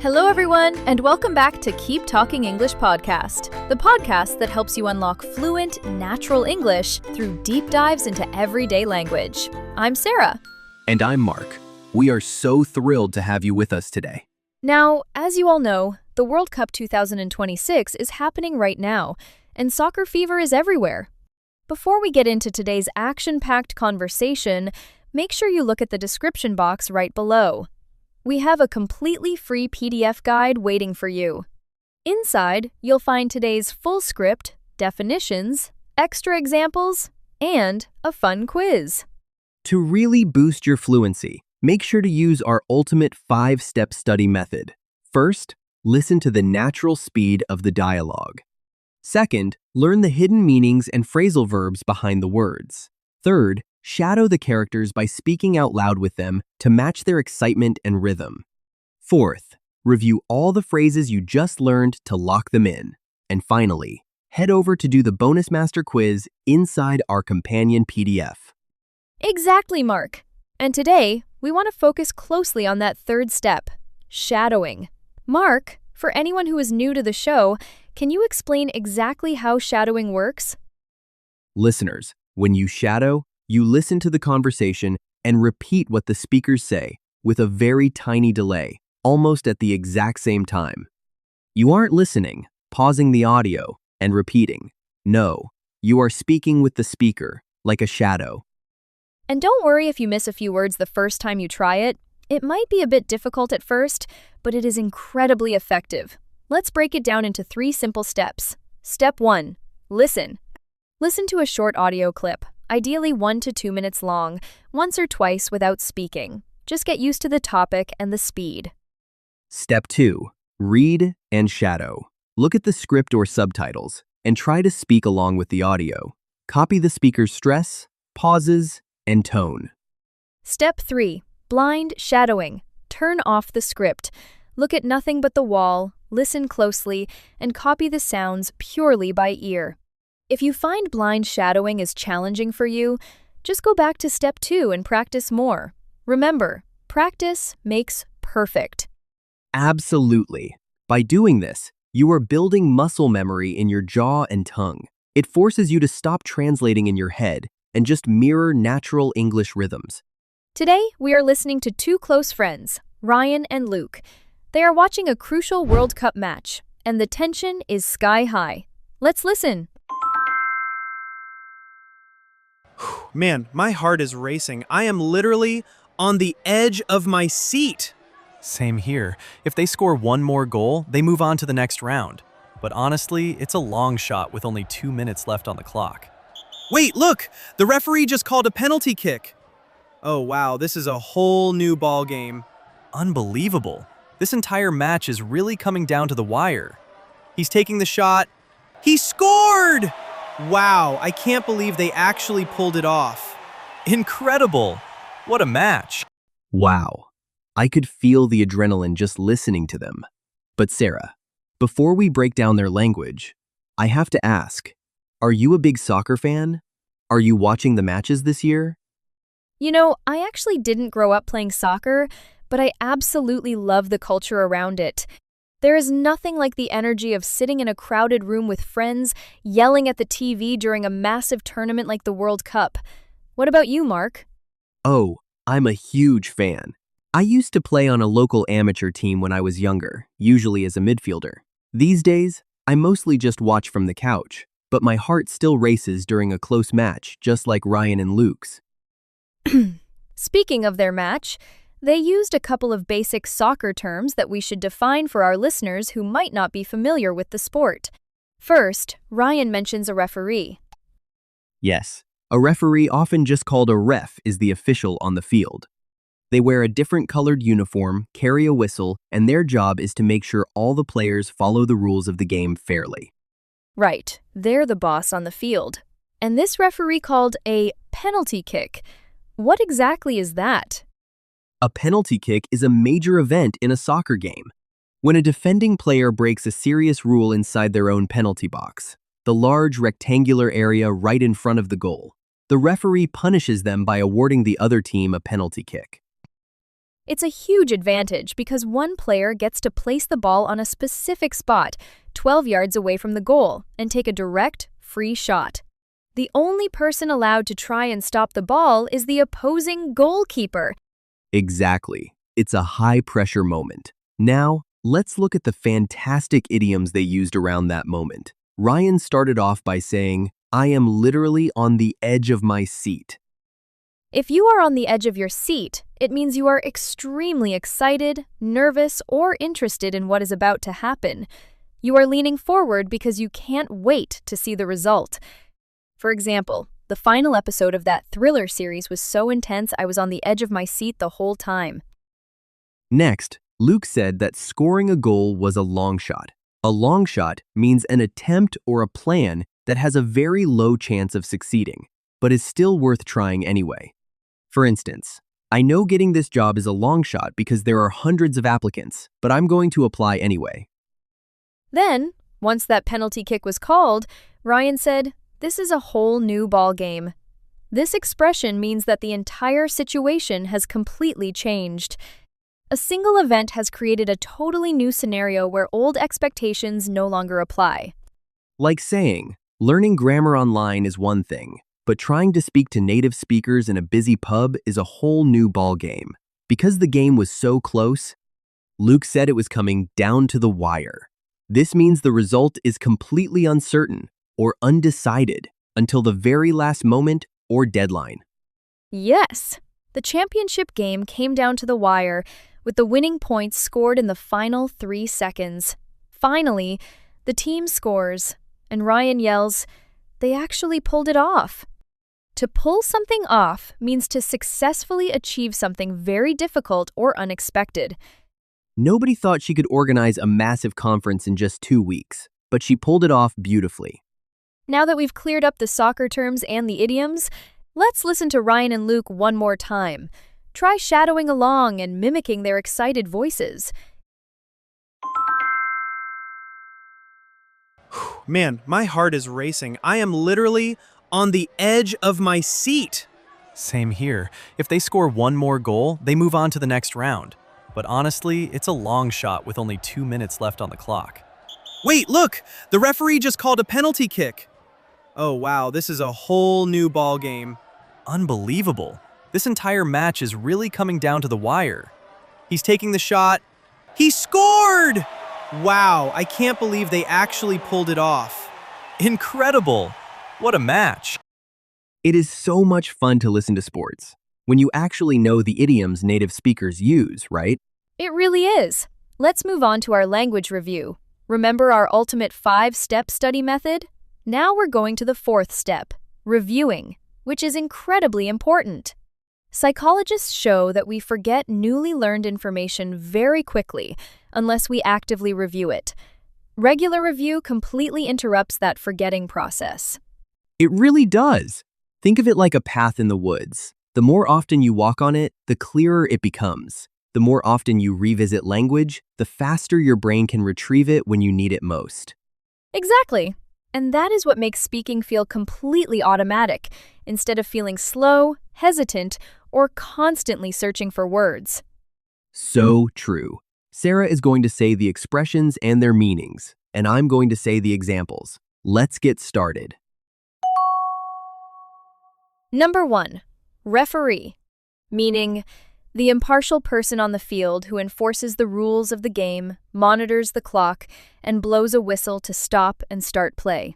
Hello, everyone, and welcome back to Keep Talking English podcast, the podcast that helps you unlock fluent, natural English through deep dives into everyday language. I'm Sarah. And I'm Mark. We are so thrilled to have you with us today. Now, as you all know, the World Cup 2026 is happening right now, and soccer fever is everywhere. Before we get into today's action-packed conversation, make sure you look at the description box right below. We have a completely free PDF guide waiting for you. Inside, you'll find today's full script, definitions, extra examples, and a fun quiz. To really boost your fluency, make sure to use our ultimate 5-step study method. First, listen to the natural speed of the dialogue. Second, learn the hidden meanings and phrasal verbs behind the words. Third, shadow the characters by speaking out loud with them to match their excitement and rhythm. Fourth, review all the phrases you just learned to lock them in. And finally, head over to do the Bonus Master quiz inside our companion PDF. Exactly, Mark. And today, we want to focus closely on that third step, shadowing. Mark, for anyone who is new to the show, can you explain exactly how shadowing works? Listeners, when you shadow, you listen to the conversation and repeat what the speakers say with a very tiny delay, almost at the exact same time. You aren't listening, pausing the audio, and repeating. No, you are speaking with the speaker, like a shadow. And don't worry if you miss a few words the first time you try it. It might be a bit difficult at first, but it is incredibly effective. Let's break it down into 3 simple steps. Step 1. Listen. Listen to a short audio clip, ideally 1 to 2 minutes long, once or twice without speaking. Just get used to the topic and the speed. Step 2. Read and shadow. Look at the script or subtitles and try to speak along with the audio. Copy the speaker's stress, pauses, and tone. Step 3. Blind shadowing. Turn off the script. Look at nothing but the wall, listen closely, and copy the sounds purely by ear. If you find blind shadowing is challenging for you, just go back to step 2 and practice more. Remember, practice makes perfect. Absolutely. By doing this, you are building muscle memory in your jaw and tongue. It forces you to stop translating in your head and just mirror natural English rhythms. Today, we are listening to 2 close friends, Ryan and Luke. They are watching a crucial World Cup match, and the tension is sky high. Let's listen. Man, my heart is racing. I am literally on the edge of my seat. Same here. If they score one more goal, they move on to the next round. But honestly, it's a long shot with only 2 minutes left on the clock. Wait, look! The referee just called a penalty kick. Oh wow, this is a whole new ball game. Unbelievable. This entire match is really coming down to the wire. He's taking the shot. He scored! Wow, I can't believe they actually pulled it off. Incredible! What a match! Wow. I could feel the adrenaline just listening to them. But Sarah, before we break down their language, I have to ask, are you a big soccer fan? Are you watching the matches this year? You know, I actually didn't grow up playing soccer, but I absolutely love the culture around it. There is nothing like the energy of sitting in a crowded room with friends, yelling at the TV during a massive tournament like the World Cup. What about you, Mark? Oh, I'm a huge fan. I used to play on a local amateur team when I was younger, usually as a midfielder. These days, I mostly just watch from the couch, but my heart still races during a close match, just like Ryan and Luke's. Speaking of their match, they used a couple of basic soccer terms that we should define for our listeners who might not be familiar with the sport. First, Ryan mentions a referee. Yes, a referee, often just called a ref, is the official on the field. They wear a different colored uniform, carry a whistle, and their job is to make sure all the players follow the rules of the game fairly. Right, they're the boss on the field. And this referee called a penalty kick. What exactly is that? A penalty kick is a major event in a soccer game. When a defending player breaks a serious rule inside their own penalty box, the large rectangular area right in front of the goal, the referee punishes them by awarding the other team a penalty kick. It's a huge advantage because one player gets to place the ball on a specific spot, 12 yards away from the goal, and take a direct, free shot. The only person allowed to try and stop the ball is the opposing goalkeeper. Exactly. It's a high-pressure moment. Now, let's look at the fantastic idioms they used around that moment. Ryan started off by saying, "I am literally on the edge of my seat." If you are on the edge of your seat, it means you are extremely excited, nervous, or interested in what is about to happen. You are leaning forward because you can't wait to see the result. For example, the final episode of that thriller series was so intense I was on the edge of my seat the whole time. Next, Luke said that scoring a goal was a long shot. A long shot means an attempt or a plan that has a very low chance of succeeding, but is still worth trying anyway. For instance, I know getting this job is a long shot because there are hundreds of applicants, but I'm going to apply anyway. Then, once that penalty kick was called, Ryan said, "This is a whole new ball game." This expression means that the entire situation has completely changed. A single event has created a totally new scenario where old expectations no longer apply. Like saying, learning grammar online is one thing, but trying to speak to native speakers in a busy pub is a whole new ball game. Because the game was so close, Luke said it was coming down to the wire. This means the result is completely uncertain or undecided until the very last moment or deadline. Yes, the championship game came down to the wire, with the winning points scored in the final 3 seconds. Finally, the team scores, and Ryan yells, "They actually pulled it off." To pull something off means to successfully achieve something very difficult or unexpected. Nobody thought she could organize a massive conference in just 2 weeks, but she pulled it off beautifully. Now that we've cleared up the soccer terms and the idioms, let's listen to Ryan and Luke one more time. Try shadowing along and mimicking their excited voices. Man, my heart is racing. I am literally on the edge of my seat. Same here. If they score one more goal, they move on to the next round. But honestly, it's a long shot with only 2 minutes left on the clock. Wait, look! The referee just called a penalty kick. Oh wow, this is a whole new ball game. Unbelievable. This entire match is really coming down to the wire. He's taking the shot. He scored! Wow, I can't believe they actually pulled it off. Incredible! What a match! It is so much fun to listen to sports when you actually know the idioms native speakers use, right? It really is. Let's move on to our language review. Remember our ultimate 5-step study method? Now we're going to the 4th step, reviewing, which is incredibly important. Psychologists show that we forget newly learned information very quickly unless we actively review it. Regular review completely interrupts that forgetting process. It really does. Think of it like a path in the woods. The more often you walk on it, the clearer it becomes. The more often you revisit language, the faster your brain can retrieve it when you need it most. Exactly. And that is what makes speaking feel completely automatic, instead of feeling slow, hesitant, or constantly searching for words. So true. Sarah is going to say the expressions and their meanings, and I'm going to say the examples. Let's get started. Number 1. Referee, meaning the impartial person on the field who enforces the rules of the game, monitors the clock, and blows a whistle to stop and start play.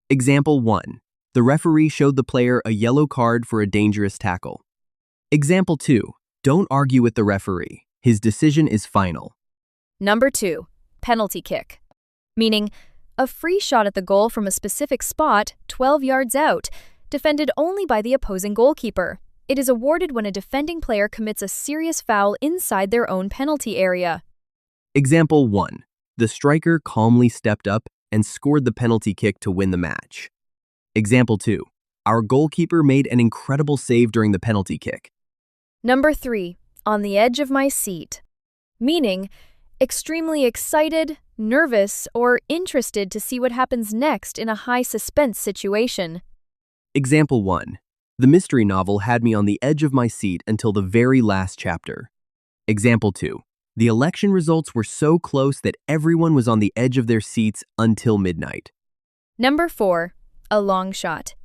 Example 1. The referee showed the player a yellow card for a dangerous tackle. Example 2. Don't argue with the referee. His decision is final. Number 2. Penalty kick, meaning a free shot at the goal from a specific spot 12 yards out, defended only by the opposing goalkeeper. It is awarded when a defending player commits a serious foul inside their own penalty area. Example 1. The striker calmly stepped up and scored the penalty kick to win the match. Example 2. Our goalkeeper made an incredible save during the penalty kick. Number 3. On the edge of my seat, meaning extremely excited, nervous, or interested to see what happens next in a high-suspense situation. Example 1. The mystery novel had me on the edge of my seat until the very last chapter. Example 2. The election results were so close that everyone was on the edge of their seats until midnight. Number 4. A long shot.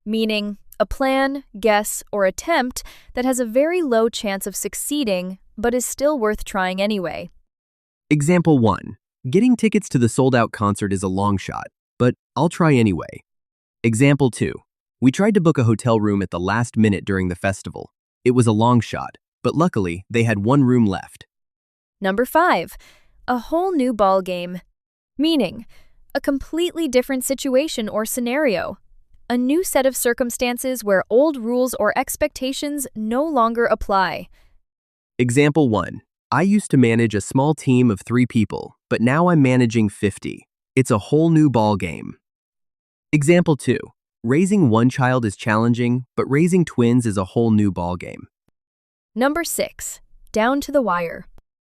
Meaning, a plan, guess, or attempt that has a very low chance of succeeding, but is still worth trying anyway. Example 1. Getting tickets to the sold-out concert is a long shot, but I'll try anyway. Example 2. We tried to book a hotel room at the last minute during the festival. It was a long shot, but luckily they had one room left. Number 5. A whole new ball game. Meaning, a completely different situation or scenario. A new set of circumstances where old rules or expectations no longer apply. Example 1. I used to manage a small team of 3 people, but now I'm managing 50. It's a whole new ball game. Example 2. Raising one child is challenging, but raising twins is a whole new ball game. Number 6. Down to the wire.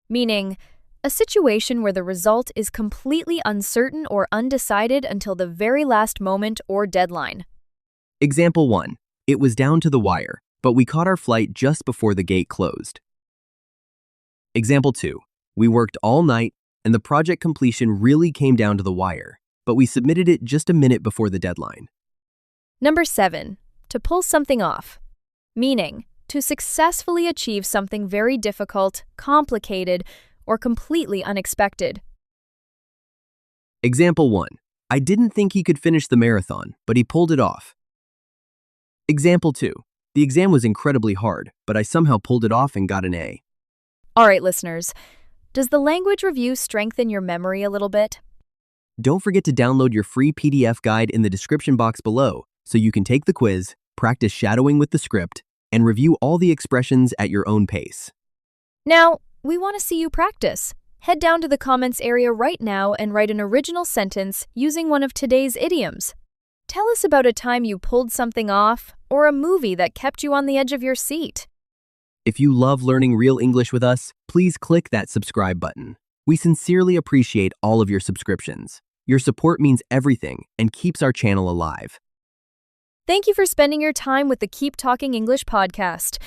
Meaning, a situation where the result is completely uncertain or undecided until the very last moment or deadline. Example 1. It was down to the wire, but we caught our flight just before the gate closed. Example 2. We worked all night, and the project completion really came down to the wire, but we submitted it just a minute before the deadline. Number 7. To pull something off. Meaning, to successfully achieve something very difficult, complicated, or completely unexpected. Example 1. I didn't think he could finish the marathon, but he pulled it off. Example 2. The exam was incredibly hard, but I somehow pulled it off and got an A. All right, listeners, does the language review strengthen your memory a little bit? Don't forget to download your free PDF guide in the description box below so you can take the quiz, practice shadowing with the script, and review all the expressions at your own pace. Now, we want to see you practice. Head down to the comments area right now and write an original sentence using one of today's idioms. Tell us about a time you pulled something off or a movie that kept you on the edge of your seat. If you love learning real English with us, please click that subscribe button. We sincerely appreciate all of your subscriptions. Your support means everything and keeps our channel alive. Thank you for spending your time with the Keep Talking English podcast.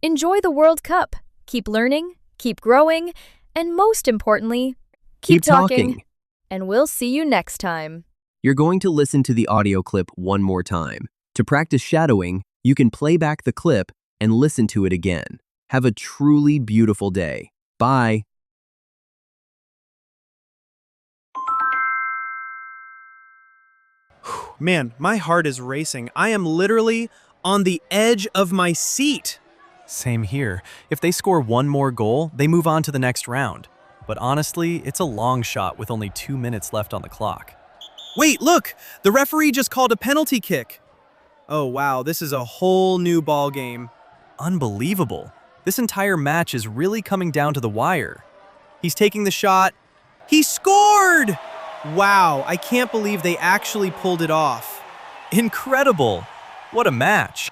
Enjoy the World Cup. Keep learning, keep growing, and most importantly, keep talking. And we'll see you next time. You're going to listen to the audio clip one more time. To practice shadowing, you can play back the clip and listen to it again. Have a truly beautiful day. Bye. Man, my heart is racing. I am literally on the edge of my seat. Same here. If they score one more goal, they move on to the next round. But honestly, it's a long shot with only 2 minutes left on the clock. Wait, look! The referee just called a penalty kick. Oh wow, this is a whole new ball game. Unbelievable. This entire match is really coming down to the wire. He's taking the shot. He scored! Wow, I can't believe they actually pulled it off. Incredible! What a match!